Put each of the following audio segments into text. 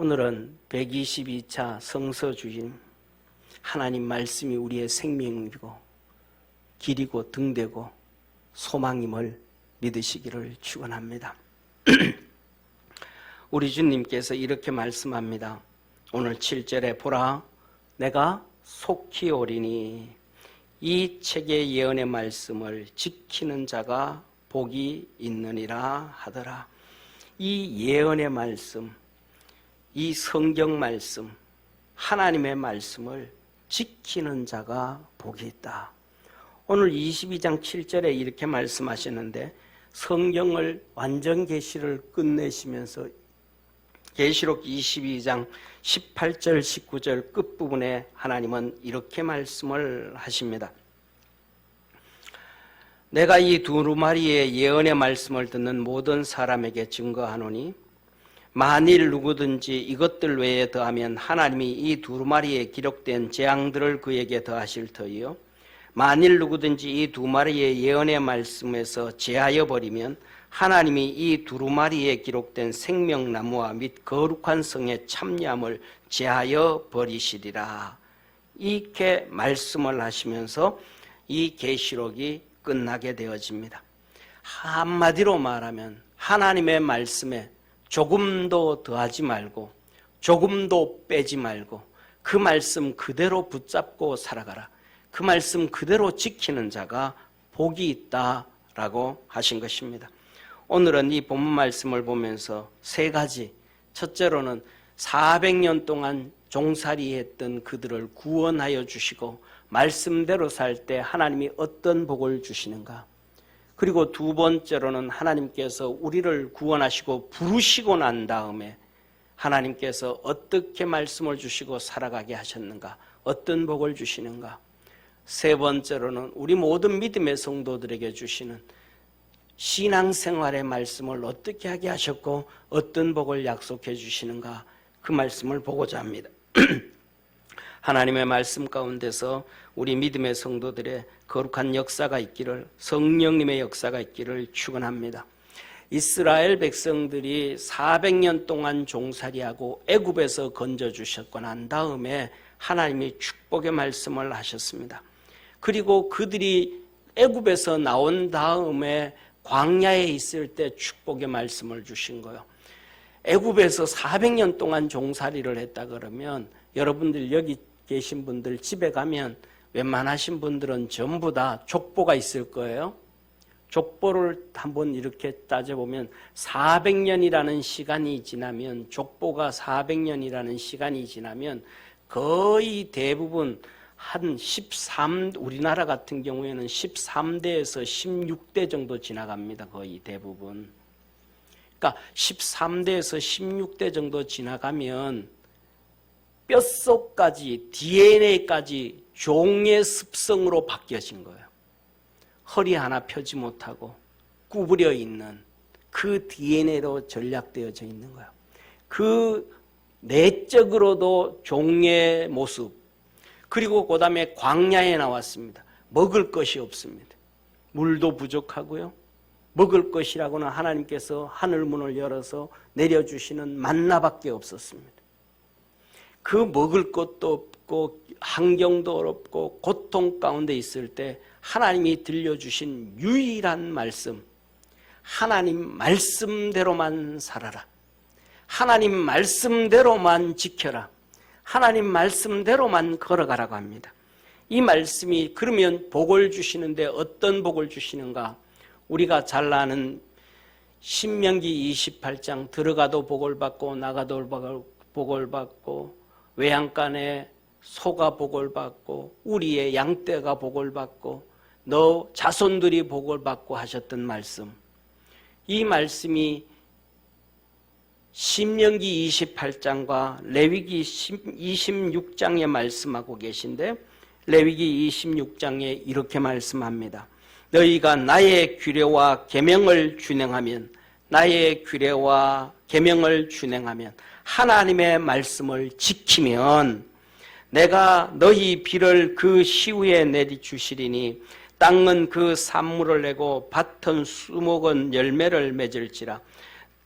오늘은 122차 성서주일, 하나님 말씀이 우리의 생명이고 길이고 등대고 소망임을 믿으시기를 축원합니다. 우리 주님께서 이렇게 말씀합니다. 오늘 7절에 보라, 내가 속히 오리니 이 책의 예언의 말씀을 지키는 자가 복이 있느니라 하더라. 이 예언의 말씀, 이 성경 말씀, 하나님의 말씀을 지키는 자가 복이 있다. 오늘 22장 7절에 이렇게 말씀하시는데, 성경을 완전 계시를 끝내시면서 계시록 22장 18절 19절 끝부분에 하나님은 이렇게 말씀을 하십니다. 내가 이 두루마리의 예언의 말씀을 듣는 모든 사람에게 증거하노니 만일 누구든지 이것들 외에 더하면 하나님이 이 두루마리에 기록된 재앙들을 그에게 더하실 터이요, 만일 누구든지 이 두루마리의 예언의 말씀에서 제하여 버리면 하나님이 이 두루마리에 기록된 생명나무와 및 거룩한 성의 참여함을 제하여 버리시리라. 이렇게 말씀을 하시면서 이 계시록이 끝나게 되어집니다. 한마디로 말하면 하나님의 말씀에 조금도 더하지 말고 조금도 빼지 말고 그 말씀 그대로 붙잡고 살아가라. 그 말씀 그대로 지키는 자가 복이 있다라고 하신 것입니다. 오늘은 이 본문 말씀을 보면서 세 가지, 첫째로는 400년 동안 종살이했던 그들을 구원하여 주시고 말씀대로 살 때 하나님이 어떤 복을 주시는가, 그리고 두 번째로는 하나님께서 우리를 구원하시고 부르시고 난 다음에 하나님께서 어떻게 말씀을 주시고 살아가게 하셨는가, 어떤 복을 주시는가, 세 번째로는 우리 모든 믿음의 성도들에게 주시는 신앙생활의 말씀을 어떻게 하게 하셨고 어떤 복을 약속해 주시는가, 그 말씀을 보고자 합니다. 하나님의 말씀 가운데서 우리 믿음의 성도들의 거룩한 역사가 있기를, 성령님의 역사가 있기를 축원합니다. 이스라엘 백성들이 400년 동안 종살이하고 애굽에서 건져주셨고 난 다음에 하나님이 축복의 말씀을 하셨습니다. 그리고 그들이 애굽에서 나온 다음에 광야에 있을 때 축복의 말씀을 주신 거예요. 애굽에서 400년 동안 종살이를 했다 그러면 여러분들 여기 계신 분들 집에 가면 웬만하신 분들은 전부 다 족보가 있을 거예요. 족보를 한번 이렇게 따져보면 400년이라는 시간이 지나면, 족보가 400년이라는 시간이 지나면 거의 대부분 한 우리나라 같은 경우에는 13대에서 16대 정도 지나갑니다. 거의 대부분. 그러니까 13대에서 16대 정도 지나가면 뼛속까지, DNA까지 종의 습성으로 바뀌어진 거예요. 허리 하나 펴지 못하고 구부려 있는 그 DNA로 전락되어져 있는 거예요. 그 내적으로도 종의 모습, 그리고 그 다음에 광야에 나왔습니다. 먹을 것이 없습니다. 물도 부족하고요. 먹을 것이라고는 하나님께서 하늘문을 열어서 내려주시는 만나밖에 없었습니다. 그 먹을 것도 없고 환경도 어렵고 고통 가운데 있을 때 하나님이 들려주신 유일한 말씀, 하나님 말씀대로만 살아라, 하나님 말씀대로만 지켜라, 하나님 말씀대로만 걸어가라고 합니다. 이 말씀이 그러면 복을 주시는데 어떤 복을 주시는가? 우리가 잘 아는 신명기 28장, 들어가도 복을 받고 나가도 복을 받고 외양간에 소가 복을 받고 우리의 양떼가 복을 받고 너 자손들이 복을 받고 하셨던 말씀, 이 말씀이 신명기 28장과 레위기 26장에 말씀하고 계신데, 레위기 26장에 이렇게 말씀합니다. 너희가 나의 규례와 계명을 준행하면, 나의 규례와 계명을 준행하면, 하나님의 말씀을 지키면 내가 너희 비를 그 시후에 내리주시리니 땅은 그 산물을 내고 밭은 수목은 열매를 맺을지라.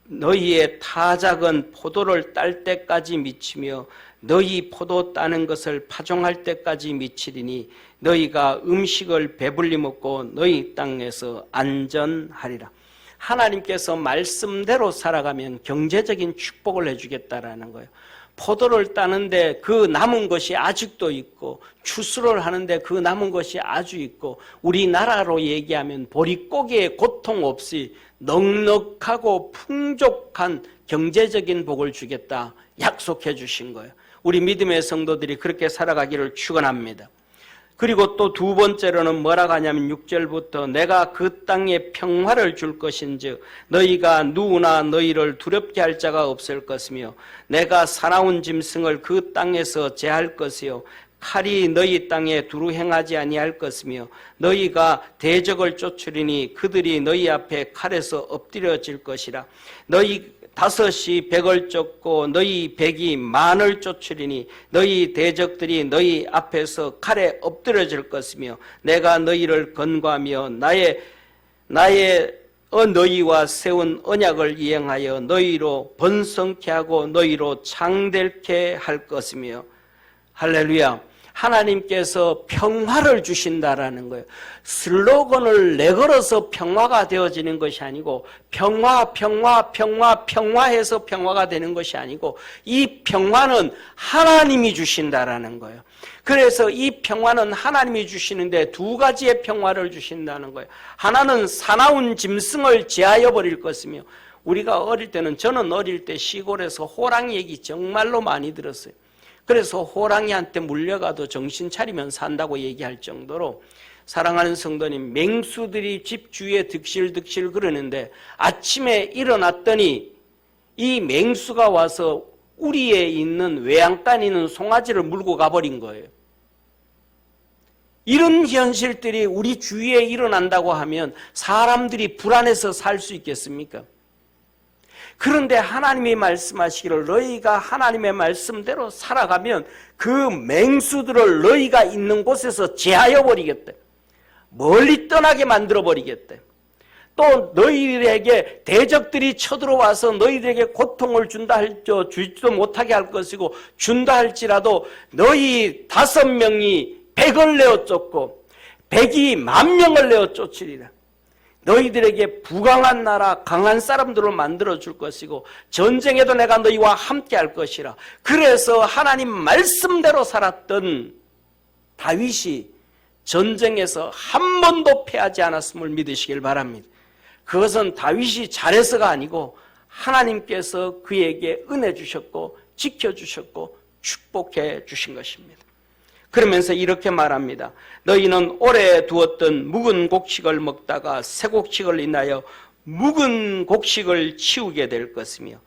너희의 타작은 포도를 딸 때까지 미치며 너희 포도 따는 것을 파종할 때까지 미치리니 너희가 음식을 배불리 먹고 너희 땅에서 안전하리라. 하나님께서 말씀대로 살아가면 경제적인 축복을 해주겠다라는 거예요. 포도를 따는데 그 남은 것이 아직도 있고, 추수를 하는데 그 남은 것이 아주 있고, 우리나라로 얘기하면 보릿고개에 고통 없이 넉넉하고 풍족한 경제적인 복을 주겠다 약속해 주신 거예요. 우리 믿음의 성도들이 그렇게 살아가기를 축원합니다. 그리고 또 두 번째로는 뭐라고 하냐면 6절부터 내가 그 땅에 평화를 줄 것인즉 너희가 누구나 너희를 두렵게 할 자가 없을 것이며 내가 사나운 짐승을 그 땅에서 제할 것이요 칼이 너희 땅에 두루 행하지 아니할 것이며 너희가 대적을 쫓으리니 그들이 너희 앞에 칼에서 엎드려질 것이라. 너희 5이 100을 쫓고 너희 100이 10,000을 쫓으리니 너희 대적들이 너희 앞에서 칼에 엎드려질 것이며 내가 너희를 건고하며 나의 너희와 세운 언약을 이행하여 너희로 번성케 하고 너희로 장될케 할 것이며. 할렐루야. 하나님께서 평화를 주신다라는 거예요. 슬로건을 내걸어서 평화가 되어지는 것이 아니고 평화해서 평화가 되는 것이 아니고 이 평화는 하나님이 주신다라는 거예요. 그래서 이 평화는 하나님이 주시는데 두 가지의 평화를 주신다는 거예요. 하나는 사나운 짐승을 제하여 버릴 것이며, 우리가 어릴 때는, 저는 어릴 때 시골에서 호랑이 얘기 정말로 많이 들었어요. 그래서 호랑이한테 물려가도 정신 차리면 산다고 얘기할 정도로, 사랑하는 성도님, 맹수들이 집 주위에 득실득실 그러는데 아침에 일어났더니 이 맹수가 와서 우리에 있는 외양간에 있는 송아지를 물고 가버린 거예요. 이런 현실들이 우리 주위에 일어난다고 하면 사람들이 불안해서 살 수 있겠습니까? 그런데 하나님이 말씀하시기를 너희가 하나님의 말씀대로 살아가면 그 맹수들을 너희가 있는 곳에서 제하여 버리겠대. 멀리 떠나게 만들어 버리겠대. 또 너희들에게 대적들이 쳐들어와서 너희들에게 고통을 주지도 못하게 할 것이고, 준다 할지라도 너희 5명이 100을 내어 쫓고 100이 10,000명을 내어 쫓으리라. 너희들에게 부강한 나라, 강한 사람들을 만들어 줄 것이고 전쟁에도 내가 너희와 함께 할 것이라. 그래서 하나님 말씀대로 살았던 다윗이 전쟁에서 한 번도 패하지 않았음을 믿으시길 바랍니다. 그것은 다윗이 잘해서가 아니고 하나님께서 그에게 은혜 주셨고 지켜주셨고 축복해 주신 것입니다. 그러면서 이렇게 말합니다. 너희는 오래 두었던 묵은 곡식을 먹다가 새 곡식을 인하여 묵은 곡식을 치우게 될 것이며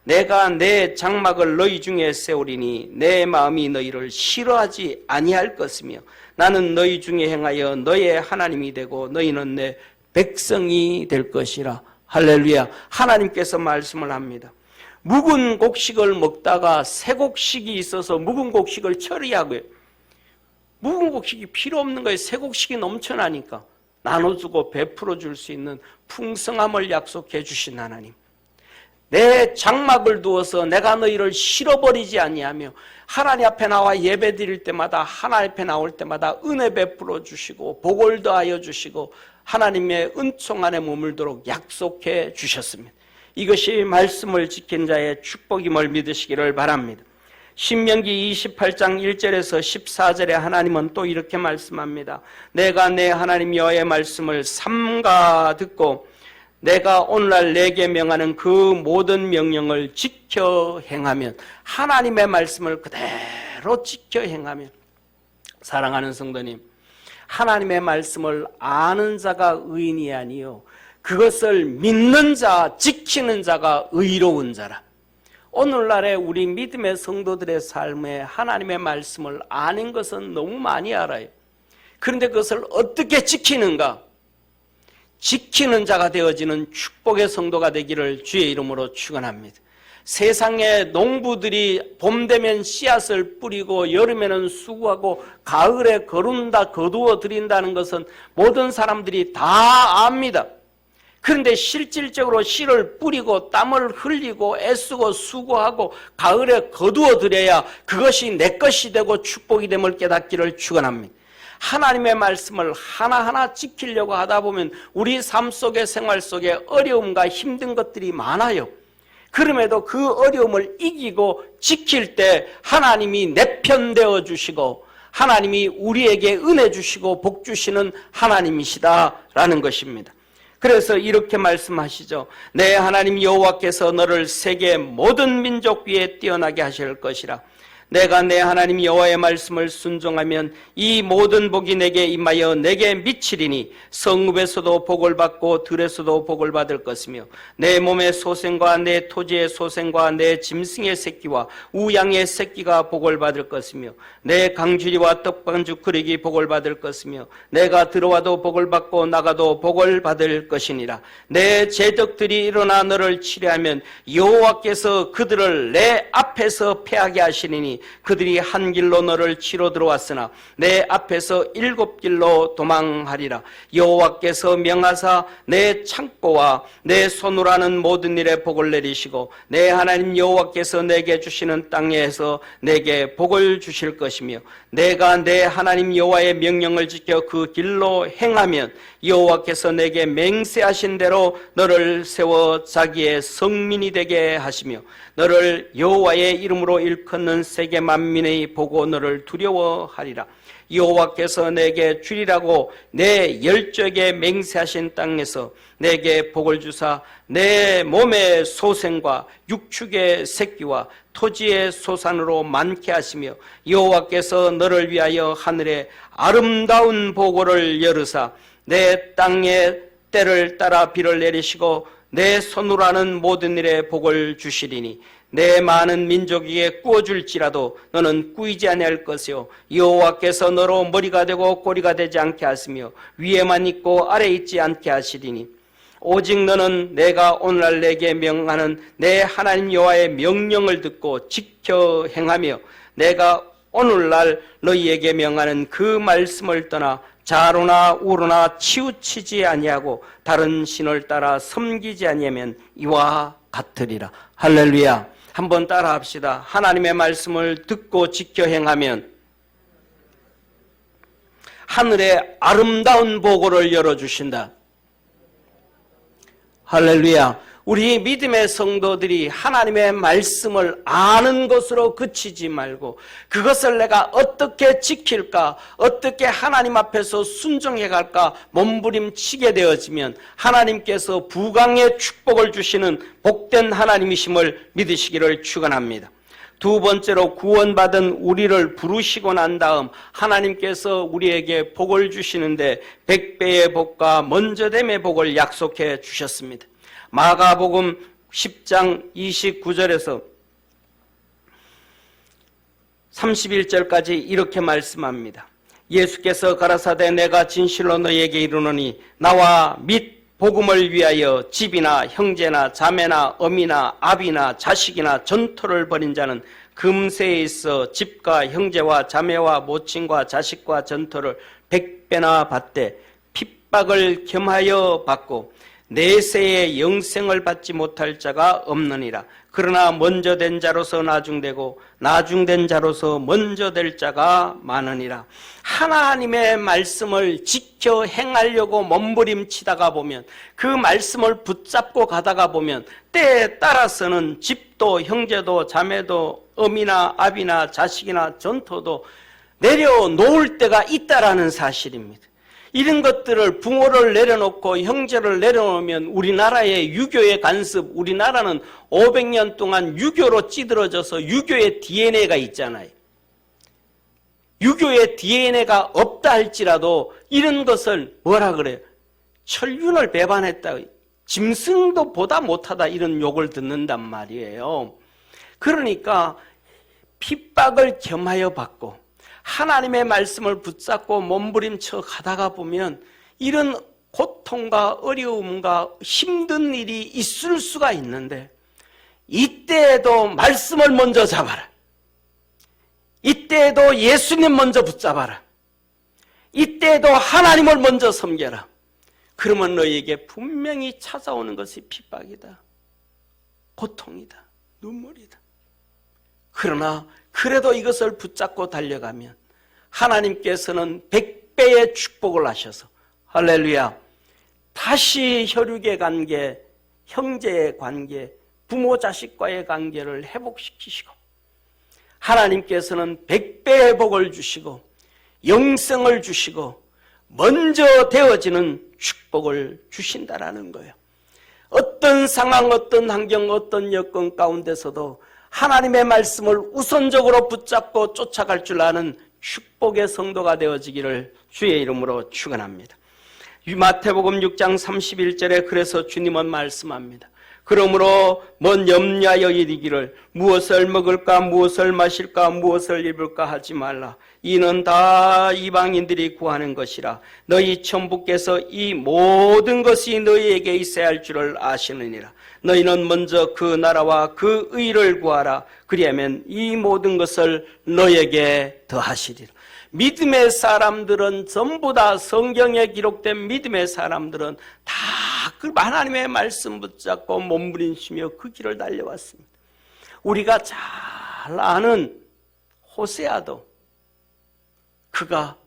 내가 내 장막을 너희 중에 세우리니 내 마음이 너희를 싫어하지 아니할 것이며 나는 너희 중에 행하여 너의 하나님이 되고 너희는 내 백성이 될 것이라. 할렐루야. 하나님께서 말씀을 합니다. 묵은 곡식을 먹다가 새 곡식이 있어서 묵은 곡식을 처리하고요. 묵은 곡식이 필요 없는 거예요. 새 곡식이 넘쳐나니까 나눠주고 베풀어 줄 수 있는 풍성함을 약속해 주신 하나님. 내 장막을 두어서 내가 너희를 실어버리지 아니하며 하나님 앞에 나와 예배 드릴 때마다, 하나님 앞에 나올 때마다 은혜 베풀어 주시고 복을 더하여 주시고 하나님의 은총 안에 머물도록 약속해 주셨습니다. 이것이 말씀을 지킨 자의 축복임을 믿으시기를 바랍니다. 신명기 28장 1절에서 14절에 하나님은 또 이렇게 말씀합니다. 내가 내 하나님 여호와의 말씀을 삼가 듣고 내가 오늘날 내게 명하는 그 모든 명령을 지켜 행하면, 하나님의 말씀을 그대로 지켜 행하면, 사랑하는 성도님, 하나님의 말씀을 아는 자가 의인이 아니요 그것을 믿는 자, 지키는 자가 의로운 자라. 오늘날의 우리 믿음의 성도들의 삶에 하나님의 말씀을 아는 것은 너무 많이 알아요. 그런데 그것을 어떻게 지키는가? 지키는 자가 되어지는 축복의 성도가 되기를 주의 이름으로 축원합니다. 세상의 농부들이 봄 되면 씨앗을 뿌리고 여름에는 수고하고 가을에 거두어 드린다는 것은 모든 사람들이 다 압니다. 그런데 실질적으로 씨를 뿌리고 땀을 흘리고 애쓰고 수고하고 가을에 거두어 들여야 그것이 내 것이 되고 축복이 됨을 깨닫기를 축원합니다. 하나님의 말씀을 하나하나 지키려고 하다 보면 우리 삶 속에 생활 속에 어려움과 힘든 것들이 많아요. 그럼에도 그 어려움을 이기고 지킬 때 하나님이 내 편 되어 주시고 하나님이 우리에게 은혜 주시고 복 주시는 하나님이시다라는 것입니다. 그래서 이렇게 말씀하시죠. 내 하나님 여호와께서 너를 세계 모든 민족 위에 뛰어나게 하실 것이라. 내가 내 하나님 여호와의 말씀을 순종하면 이 모든 복이 내게 임하여 내게 미치리니 성읍에서도 복을 받고 들에서도 복을 받을 것이며 내 몸의 소생과 내 토지의 소생과 내 짐승의 새끼와 우양의 새끼가 복을 받을 것이며 내 강주리와 떡반죽 그릇이 복을 받을 것이며 내가 들어와도 복을 받고 나가도 복을 받을 것이니라. 내 제적들이 일어나 너를 치려하면 여호와께서 그들을 내 앞에서 패하게 하시리니 그들이 한 길로 너를 치러 들어왔으나 내 앞에서 7길로 도망하리라. 여호와께서 명하사 내 창고와 내 손으로 하는 모든 일에 복을 내리시고 내 하나님 여호와께서 내게 주시는 땅에서 내게 복을 주실 것이며 내가 내 하나님 여호와의 명령을 지켜 그 길로 행하면 여호와께서 내게 맹세하신 대로 너를 세워 자기의 성민이 되게 하시며 너를 여호와의 이름으로 일컫는 세계 만민의 보고 너를 두려워하리라. 여호와께서 내게 주리라고 내 열조에게 맹세하신 땅에서 내게 복을 주사 내 몸의 소생과 육축의 새끼와 토지의 소산으로 많게 하시며 여호와께서 너를 위하여 하늘에 아름다운 보고를 열으사 내 땅의 때를 따라 비를 내리시고 내 손으로 하는 모든 일에 복을 주시리니 내 많은 민족에게 꾸어줄지라도 너는 꾸이지 아니할 것이요 여호와께서 너로 머리가 되고 꼬리가 되지 않게 하시며 위에만 있고 아래에 있지 않게 하시리니 오직 너는 내가 오늘날 내게 명하는 내 하나님 여호와의 명령을 듣고 지켜 행하며 내가 오늘날 너희에게 명하는 그 말씀을 떠나 좌로나 우로나 치우치지 아니하고 다른 신을 따라 섬기지 아니하면 이와 같으리라. 할렐루야. 한번 따라 합시다. 하나님의 말씀을 듣고 지켜 행하면 하늘에 아름다운 보고를 열어주신다. 할렐루야. 우리 믿음의 성도들이 하나님의 말씀을 아는 것으로 그치지 말고 그것을 내가 어떻게 지킬까, 어떻게 하나님 앞에서 순종해 갈까 몸부림치게 되어지면 하나님께서 부강의 축복을 주시는 복된 하나님이심을 믿으시기를 축원합니다. 두 번째로 구원받은 우리를 부르시고 난 다음 하나님께서 우리에게 복을 주시는데 100배의 복과 먼저됨의 복을 약속해 주셨습니다. 마가복음 10장 29절에서 31절까지 이렇게 말씀합니다. 예수께서 가라사대 내가 진실로 너희에게 이르노니 나와 및 복음을 위하여 집이나 형제나 자매나 어미나 아비나 자식이나 전토를 벌인 자는 금세에 있어 집과 형제와 자매와 모친과 자식과 전토를 100배나 받되 핍박을 겸하여 받고 내세의 영생을 받지 못할 자가 없느니라. 그러나 먼저 된 자로서 나중되고 나중된 자로서 먼저 될 자가 많으니라. 하나님의 말씀을 지켜 행하려고 몸부림치다가 보면 그 말씀을 붙잡고 가다가 보면 때에 따라서는 집도 형제도 자매도 어미나 아비나 자식이나 전토도 내려놓을 때가 있다라는 사실입니다. 이런 것들을 부모를 내려놓고 형제를 내려놓으면 우리나라의 유교의 간섭, 우리나라는 500년 동안 유교로 찌들어져서 유교의 DNA가 있잖아요. 유교의 DNA가 없다 할지라도 이런 것을 뭐라 그래요? 천륜을 배반했다, 짐승도 보다 못하다 이런 욕을 듣는단 말이에요. 그러니까 핍박을 겸하여 받고 하나님의 말씀을 붙잡고 몸부림쳐 가다가 보면 이런 고통과 어려움과 힘든 일이 있을 수가 있는데 이때에도 말씀을 먼저 잡아라. 이때에도 예수님 먼저 붙잡아라. 이때에도 하나님을 먼저 섬겨라. 그러면 너희에게 분명히 찾아오는 것이 핍박이다, 고통이다, 눈물이다. 그러나 그래도 이것을 붙잡고 달려가면 하나님께서는 100배의 축복을 하셔서, 할렐루야, 다시 혈육의 관계, 형제의 관계, 부모 자식과의 관계를 회복시키시고, 하나님께서는 100배의 복을 주시고 영생을 주시고 먼저 되어지는 축복을 주신다라는 거예요. 어떤 상황, 어떤 환경, 어떤 여건 가운데서도 하나님의 말씀을 우선적으로 붙잡고 쫓아갈 줄 아는 축복의 성도가 되어지기를 주의 이름으로 축원합니다. 마태복음 6장 31절에 그래서 주님은 말씀합니다. 그러므로 먼 염려하여 이르기를 무엇을 먹을까, 무엇을 마실까, 무엇을 입을까 하지 말라. 이는 다 이방인들이 구하는 것이라. 너희 천부께서 이 모든 것이 너희에게 있어야 할 줄을 아시느니라. 너희는 먼저 그 나라와 그 의를 구하라. 그리하면 이 모든 것을 너희에게 더하시리라. 믿음의 사람들은 전부 다, 성경에 기록된 믿음의 사람들은 다 그 하나님의 말씀 붙잡고 몸부림치며 그 길을 달려왔습니다. 우리가 잘 아는 호세아도 그가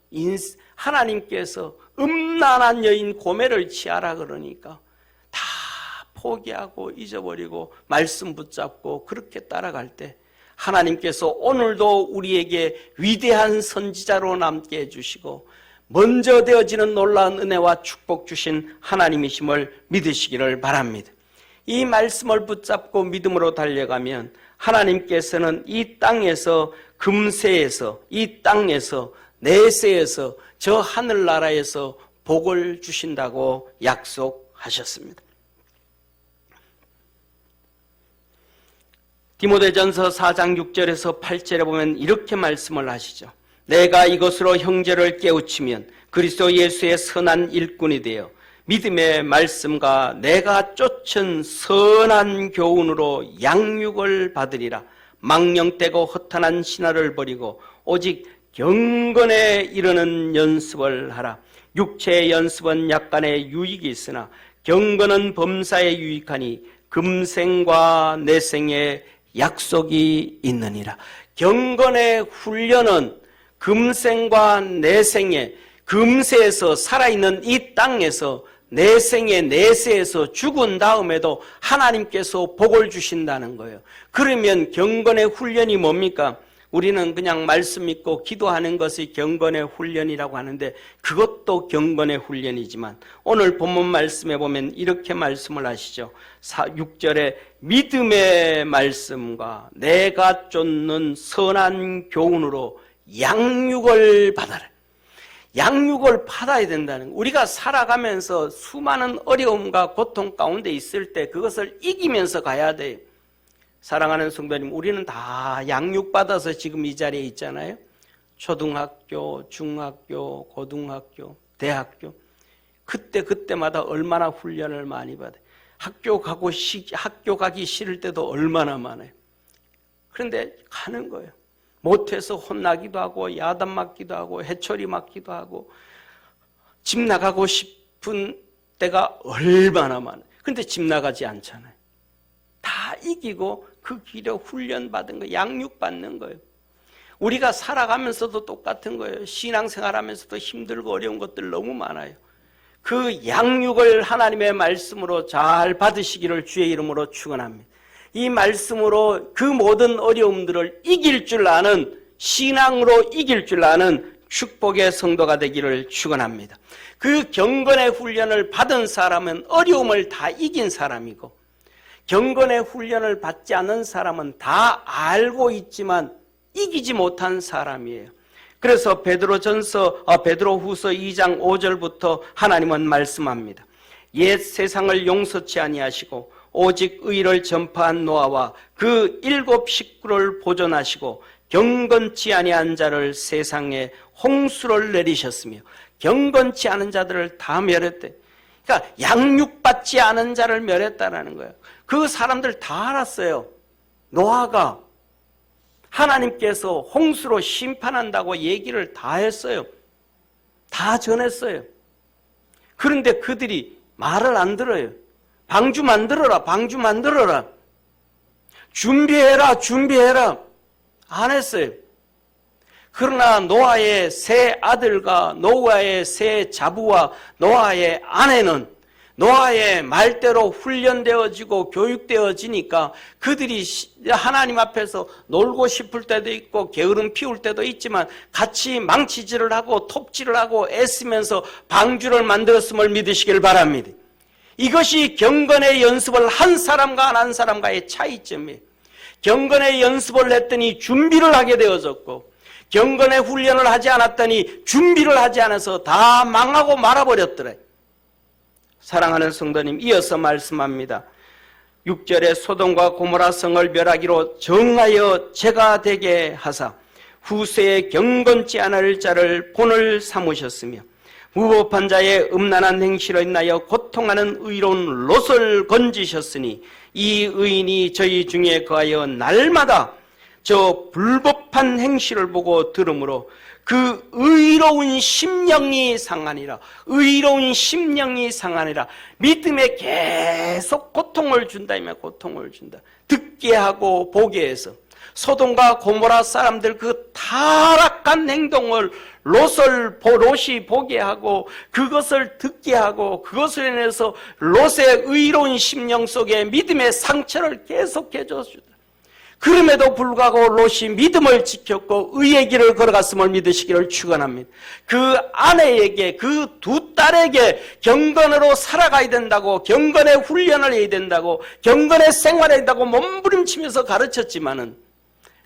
하나님께서 음란한 여인 고멜을 취하라 그러니까 다 포기하고 잊어버리고 말씀 붙잡고 그렇게 따라갈 때 하나님께서 오늘도 우리에게 위대한 선지자로 남게 해주시고 먼저 되어지는 놀라운 은혜와 축복 주신 하나님이심을 믿으시기를 바랍니다. 이 말씀을 붙잡고 믿음으로 달려가면 하나님께서는 이 땅에서, 금세에서, 이 땅에서, 내세에서, 저 하늘나라에서 복을 주신다고 약속하셨습니다. 디모데전서 4장 6절에서 8절에 보면 이렇게 말씀을 하시죠. 내가 이것으로 형제를 깨우치면 그리스도 예수의 선한 일꾼이 되어 믿음의 말씀과 내가 쫓은 선한 교훈으로 양육을 받으리라. 망령되고 허탄한 신화를 버리고 오직 경건에 이르는 연습을 하라. 육체의 연습은 약간의 유익이 있으나 경건은 범사에 유익하니 금생과 내생에 약속이 있느니라. 경건의 훈련은 금생과 내생에, 금세에서 살아있는 이 땅에서, 내생의 내세에서 죽은 다음에도 하나님께서 복을 주신다는 거예요. 그러면 경건의 훈련이 뭡니까? 우리는 그냥 말씀 믿고 기도하는 것이 경건의 훈련이라고 하는데 그것도 경건의 훈련이지만 오늘 본문 말씀에 보면 이렇게 말씀을 하시죠. 6절에 믿음의 말씀과 내가 쫓는 선한 교훈으로 양육을 받아라. 양육을 받아야 된다는 거예요. 우리가 살아가면서 수많은 어려움과 고통 가운데 있을 때 그것을 이기면서 가야 돼요. 사랑하는 성도님, 우리는 다 양육받아서 지금 이 자리에 있잖아요. 초등학교, 중학교, 고등학교, 대학교. 그때마다 얼마나 훈련을 많이 받아요. 학교 가기 싫을 때도 얼마나 많아요. 그런데 가는 거예요. 못해서 혼나기도 하고 야단 맞기도 하고 해초리 맞기도 하고 집 나가고 싶은 때가 얼마나 많아요. 그런데 집 나가지 않잖아요. 다 이기고 그 길에 훈련받은 거, 양육받는 거예요. 우리가 살아가면서도 똑같은 거예요. 신앙생활하면서도 힘들고 어려운 것들 너무 많아요. 그 양육을 하나님의 말씀으로 잘 받으시기를 주의 이름으로 축원합니다. 이 말씀으로 그 모든 어려움들을 이길 줄 아는, 신앙으로 이길 줄 아는 축복의 성도가 되기를 축원합니다. 그 경건의 훈련을 받은 사람은 어려움을 다 이긴 사람이고 경건의 훈련을 받지 않은 사람은 다 알고 있지만 이기지 못한 사람이에요. 그래서 베드로후서 2장 5절부터 하나님은 말씀합니다. 옛 세상을 용서치 아니하시고 오직 의를 전파한 노아와 그 7 식구를 보존하시고 경건치 아니한 자를 세상에 홍수를 내리셨으며 경건치 않은 자들을 다 멸했대. 그러니까 양육받지 않은 자를 멸했다라는 거예요. 그 사람들 다 알았어요. 노아가 하나님께서 홍수로 심판한다고 얘기를 다 했어요. 다 전했어요. 그런데 그들이 말을 안 들어요. 방주 만들어라, 방주 만들어라. 준비해라, 준비해라. 안 했어요. 그러나 노아의 세 아들과 노아의 세 자부와 노아의 아내는 노아의 말대로 훈련되어지고 교육되어지니까 그들이 하나님 앞에서 놀고 싶을 때도 있고 게으름 피울 때도 있지만 같이 망치질을 하고 톱질을 하고 애쓰면서 방주를 만들었음을 믿으시길 바랍니다. 이것이 경건의 연습을 한 사람과 안 한 사람과의 차이점이에요. 경건의 연습을 했더니 준비를 하게 되어졌고 경건의 훈련을 하지 않았더니 준비를 하지 않아서 다 망하고 말아버렸더래. 사랑하는 성도님, 이어서 말씀합니다. 6절에 소돔과 고모라 성을 멸하기로 정하여 죄가 되게 하사 후세에 경건치 않을 자를 본을 삼으셨으며 무법한 자의 음란한 행실로 인하여 고통하는 의로운 롯을 건지셨으니 이 의인이 저희 중에 거하여 날마다 저 불법한 행실을 보고 들으므로 그 의로운 심령이 상하니라. 의로운 심령이 상하니라. 믿음에 계속 고통을 준다면 고통을 준다. 듣게 하고 보게 해서 소돔과 고모라 사람들 그 타락한 행동을 롯이 보게 하고 그것을 듣게 하고 그것을 인해서 롯의 의로운 심령 속에 믿음의 상처를 계속해 줬다. 그럼에도 불구하고 롯이 믿음을 지켰고 의의 길을 걸어갔음을 믿으시기를 축원합니다. 그 아내에게 그 두 딸에게 경건으로 살아가야 된다고 경건의 훈련을 해야 된다고 경건의 생활을 해야 된다고 몸부림치면서 가르쳤지만은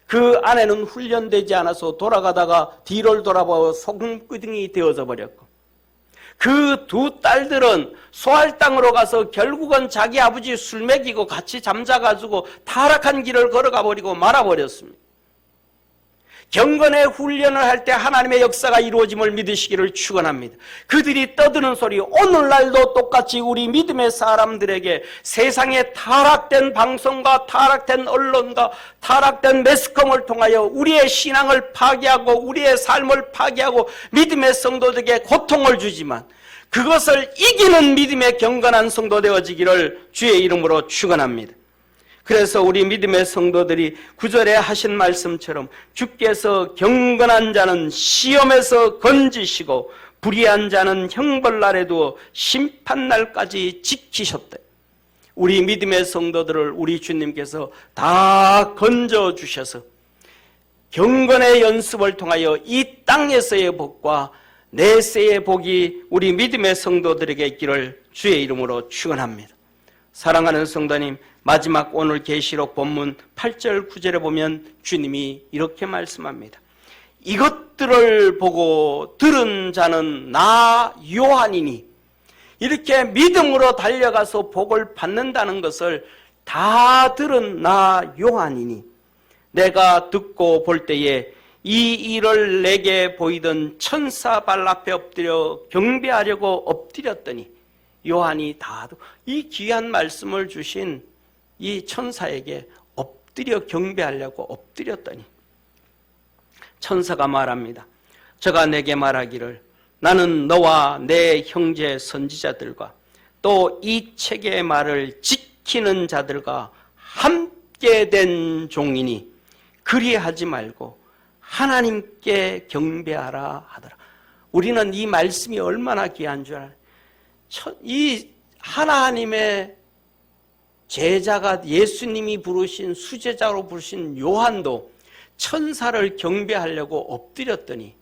그 아내는 훈련되지 않아서 돌아가다가 뒤를 돌아보고 소금구덩이 되어져 버렸고 그 두 딸들은 소알 땅으로 가서 결국은 자기 아버지 술 먹이고 같이 잠자가지고 타락한 길을 걸어가 버리고 말아버렸습니다. 경건의 훈련을 할 때 하나님의 역사가 이루어짐을 믿으시기를 축원합니다. 그들이 떠드는 소리 오늘날도 똑같이 우리 믿음의 사람들에게 세상의 타락된 방송과 타락된 언론과 타락된 매스컴을 통하여 우리의 신앙을 파괴하고 우리의 삶을 파괴하고 믿음의 성도들에게 고통을 주지만 그것을 이기는 믿음의 경건한 성도 되어지기를 주의 이름으로 축원합니다. 그래서 우리 믿음의 성도들이 9절에 하신 말씀처럼 주께서 경건한 자는 시험에서 건지시고 불의한 자는 형벌날에도 심판날까지 지키셨대. 우리 믿음의 성도들을 우리 주님께서 다 건져주셔서 경건의 연습을 통하여 이 땅에서의 복과 내세의 복이 우리 믿음의 성도들에게 있기를 주의 이름으로 축원합니다. 사랑하는 성도님, 마지막 오늘 계시록 본문 8절 9절에 보면 주님이 이렇게 말씀합니다. 이것들을 보고 들은 자는 나 요한이니. 이렇게 믿음으로 달려가서 복을 받는다는 것을 다 들은 나 요한이니 내가 듣고 볼 때에 이 일을 내게 보이던 천사 발 앞에 엎드려 경배하려고 엎드렸더니 요한이 다 이 귀한 말씀을 주신 이 천사에게 엎드려 경배하려고 엎드렸더니 천사가 말합니다. 저가 내게 말하기를 나는 너와 내 형제 선지자들과 또 이 책의 말을 지키는 자들과 함께 된 종이니 그리하지 말고 하나님께 경배하라 하더라. 우리는 이 말씀이 얼마나 귀한 줄 알아요. 이 하나님의 제자가 예수님이 부르신 수제자로 부르신 요한도 천사를 경배하려고 엎드렸더니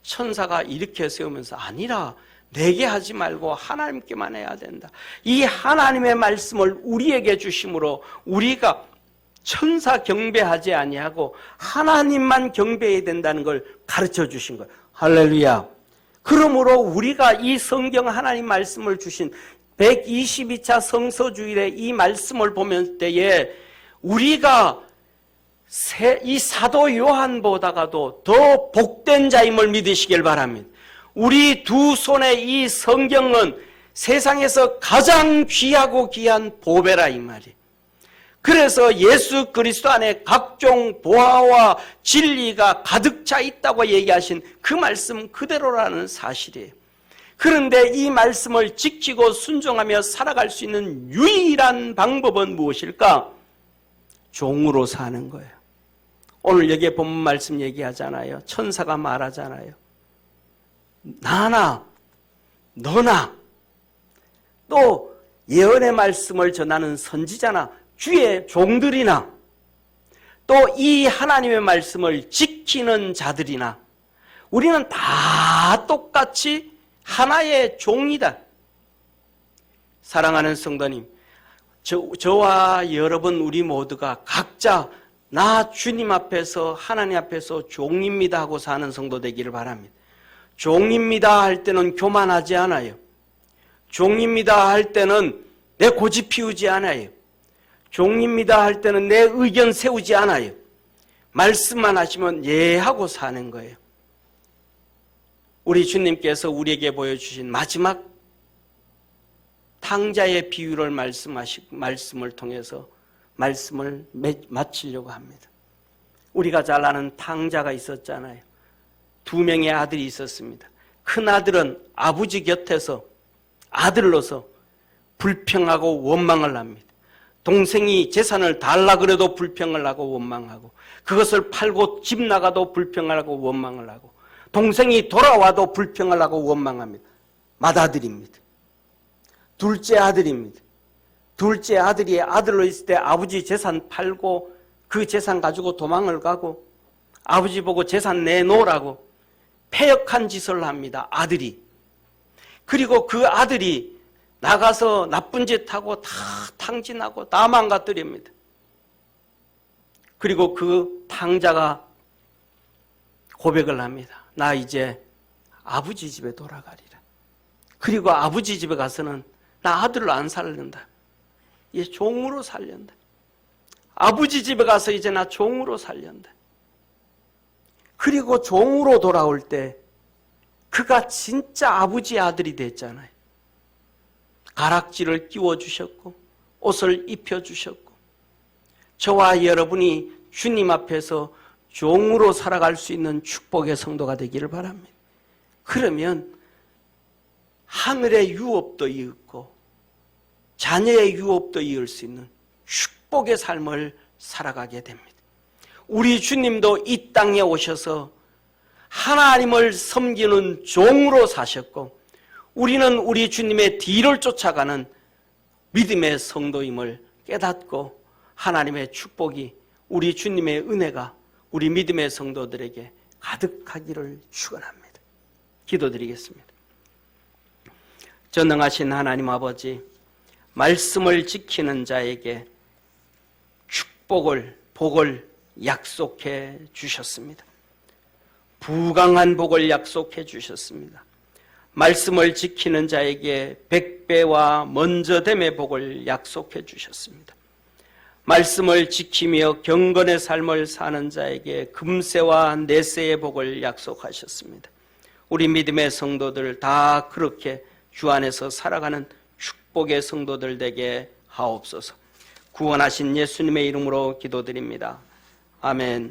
천사가 이렇게 세우면서 아니라 내게 하지 말고 하나님께만 해야 된다. 이 하나님의 말씀을 우리에게 주심으로 우리가 천사 경배하지 아니하고 하나님만 경배해야 된다는 걸 가르쳐 주신 거예요. 할렐루야. 그러므로 우리가 이 성경 하나님 말씀을 주신 122차 성서주일에 이 말씀을 보면 때에 우리가 이 사도 요한보다가도 더 복된 자임을 믿으시길 바랍니다. 우리 두 손에 이 성경은 세상에서 가장 귀하고 귀한 보배라 이 말이에요. 그래서 예수 그리스도 안에 각종 보화와 진리가 가득 차 있다고 얘기하신 그 말씀 그대로라는 사실이에요. 그런데 이 말씀을 지키고 순종하며 살아갈 수 있는 유일한 방법은 무엇일까? 종으로 사는 거예요. 오늘 여기에 본문 말씀 얘기하잖아요. 천사가 말하잖아요. 나나 너나 또 예언의 말씀을 전하는 선지자나 주의 종들이나 또 이 하나님의 말씀을 지키는 자들이나 우리는 다 똑같이 하나의 종이다. 사랑하는 성도님, 저와 여러분 우리 모두가 각자 나 주님 앞에서 하나님 앞에서 종입니다 하고 사는 성도 되기를 바랍니다. 종입니다 할 때는 교만하지 않아요. 종입니다 할 때는 내 고집 피우지 않아요. 종입니다 할 때는 내 의견 세우지 않아요. 말씀만 하시면 예 하고 사는 거예요. 우리 주님께서 우리에게 보여주신 마지막 탕자의 비유를 말씀을 통해서 말씀을 마치려고 합니다. 우리가 잘 아는 탕자가 있었잖아요. 2명의 아들이 있었습니다. 큰 아들은 아버지 곁에서 아들로서 불평하고 원망을 합니다. 동생이 재산을 달라 그래도 불평을 하고 원망하고 그것을 팔고 집 나가도 불평을 하고 원망을 하고 동생이 돌아와도 불평을 하고 원망합니다. 맏아들입니다. 둘째 아들입니다. 둘째 아들이 아들로 있을 때 아버지 재산 팔고 그 재산 가지고 도망을 가고 아버지 보고 재산 내놓으라고 패역한 짓을 합니다. 아들이. 그리고 그 아들이 나가서 나쁜 짓 하고 다 탕진하고 다 망가뜨립니다. 그리고 그 탕자가 고백을 합니다. 나 이제 아버지 집에 돌아가리라. 그리고 아버지 집에 가서는 나 아들로 안 살린다. 이제 종으로 살린다. 아버지 집에 가서 이제 나 종으로 살린다. 그리고 종으로 돌아올 때 그가 진짜 아버지 아들이 됐잖아요. 가락지를 끼워주셨고 옷을 입혀주셨고 저와 여러분이 주님 앞에서 종으로 살아갈 수 있는 축복의 성도가 되기를 바랍니다. 그러면 하늘의 유업도 이윽고 자녀의 유업도 이을 수 있는 축복의 삶을 살아가게 됩니다. 우리 주님도 이 땅에 오셔서 하나님을 섬기는 종으로 사셨고 우리는 우리 주님의 뒤를 쫓아가는 믿음의 성도임을 깨닫고 하나님의 축복이 우리 주님의 은혜가 우리 믿음의 성도들에게 가득하기를 축원합니다. 기도드리겠습니다. 전능하신 하나님 아버지, 말씀을 지키는 자에게 복을 약속해 주셨습니다. 부강한 복을 약속해 주셨습니다. 말씀을 지키는 자에게 100배와 먼저됨의 복을 약속해 주셨습니다. 말씀을 지키며 경건의 삶을 사는 자에게 금세와 내세의 복을 약속하셨습니다. 우리 믿음의 성도들 다 그렇게 주 안에서 살아가는 축복의 성도들 되게 하옵소서. 구원하신 예수님의 이름으로 기도드립니다. 아멘.